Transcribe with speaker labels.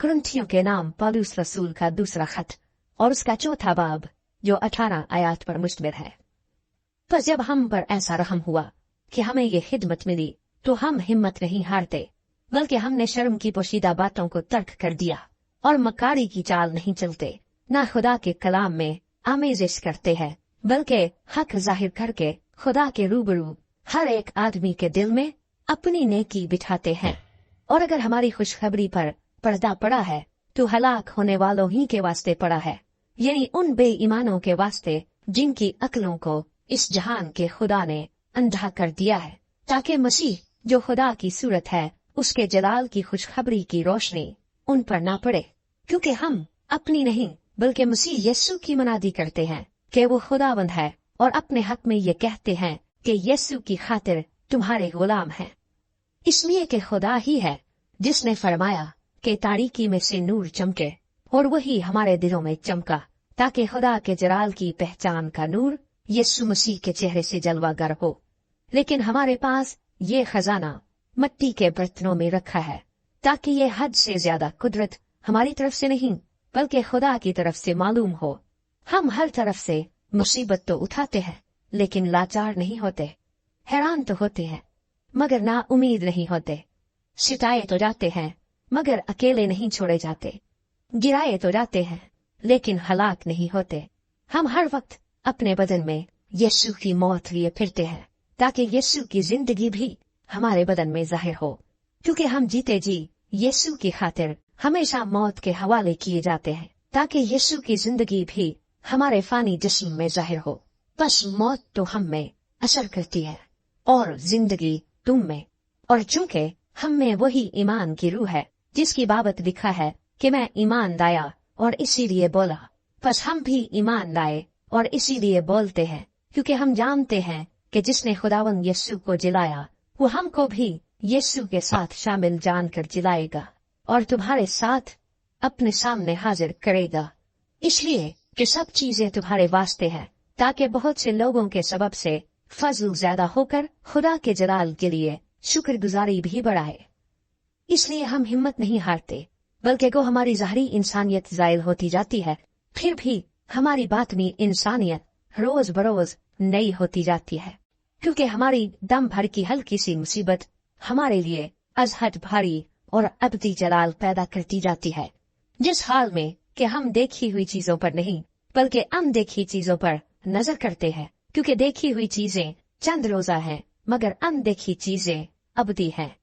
Speaker 1: कुरिन्थियों के नाम पौलुस रसूल का दूसरा खत और उसका चौथा बाब जो 18 आयत पर मुश्तमिल है। पर जब हम पर ऐसा रहम हुआ कि हमें ये खिदमत मिली तो हम हिम्मत नहीं हारते, बल्कि हमने शर्म की पोशीदा बातों को तर्क कर दिया और मकारी की चाल नहीं चलते, न खुदा के कलाम में आमेजिश करते हैं, बल्कि हक जाहिर करके खुदा के रूबरू हर एक आदमी के दिल में अपनी नेकी बिठाते हैं। और अगर हमारी खुशखबरी पर पर्दा पड़ा है तो हलाक होने वालों ही के वास्ते पड़ा है, यानी उन बेईमानों के वास्ते जिनकी अक्लों को इस जहान के खुदा ने अंधा कर दिया है, ताकि मसीह जो खुदा की सूरत है उसके जलाल की खुशखबरी की रोशनी उन पर ना पड़े। क्योंकि हम अपनी नहीं बल्कि मसीह यीशु की मनादी करते हैं कि वो खुदावंद है, और अपने हक में ये कहते हैं कि यीशु की खातिर तुम्हारे गुलाम हैं। इसलिए कि खुदा ही है जिसने फरमाया कि तारीकी में से नूर चमके, और वही हमारे दिलों में चमका, ताकि खुदा के जलाल की पहचान का नूर यीशु मसीह के चेहरे से जलवागर हो। लेकिन हमारे पास ये खजाना मिट्टी के बर्तनों में रखा है, ताकि ये हद से ज्यादा कुदरत हमारी तरफ से नहीं बल्कि खुदा की तरफ से मालूम हो। हम हर तरफ से मुसीबत तो उठाते हैं लेकिन लाचार नहीं होते, हैरान तो होते हैं मगर ना उम्मीद नहीं होते, सिताए तो जाते हैं मगर अकेले नहीं छोड़े जाते, गिराए तो जाते हैं लेकिन हलाक नहीं होते। हम हर वक्त अपने बदन में यीशु की मौत लिए फिरते हैं, ताकि यीशु की जिंदगी भी हमारे बदन में जाहिर हो। क्योंकि हम जीते जी यीशु की खातिर हमेशा मौत के हवाले किए जाते हैं, ताकि यीशु की जिंदगी भी हमारे फानी जिस्म में जाहिर हो। बस मौत तो हम में असर करती है और जिंदगी तुम में। और चूंकि हम में वही ईमान की रूह है जिसकी बाबत लिखा है कि मैं ईमान लाया और इसीलिए बोला, बस हम भी ईमान लाए और इसीलिए बोलते हैं, क्योंकि हम जानते हैं कि जिसने खुदावंद यीशु को जिलाया वो हमको भी यीशु के साथ शामिल जानकर जिलाएगा और तुम्हारे साथ अपने सामने हाजिर करेगा। इसलिए कि सब चीजें तुम्हारे वास्ते हैं, ताकि बहुत से लोगों के सबब से फजल ज्यादा होकर खुदा के जलाल के लिए शुक्रगुजारी भी बढ़ाए। इसलिए हम हिम्मत नहीं हारते, बल्कि को हमारी ज़ाहरी इंसानियत ज़ायल होती जाती है, फिर भी हमारी बातनी इंसानियत रोज बरोज नई होती जाती है। क्योंकि हमारी दम भर की हल्की सी मुसीबत हमारे लिए अजहद भारी और अबदी जलाल पैदा करती जाती है, जिस हाल में कि हम देखी हुई चीजों पर नहीं बल्कि अनदेखी चीजों पर नजर करते हैं। क्योंकि देखी हुई चीजें चंद रोजा हैं मगर अनदेखी चीजें अबदी हैं।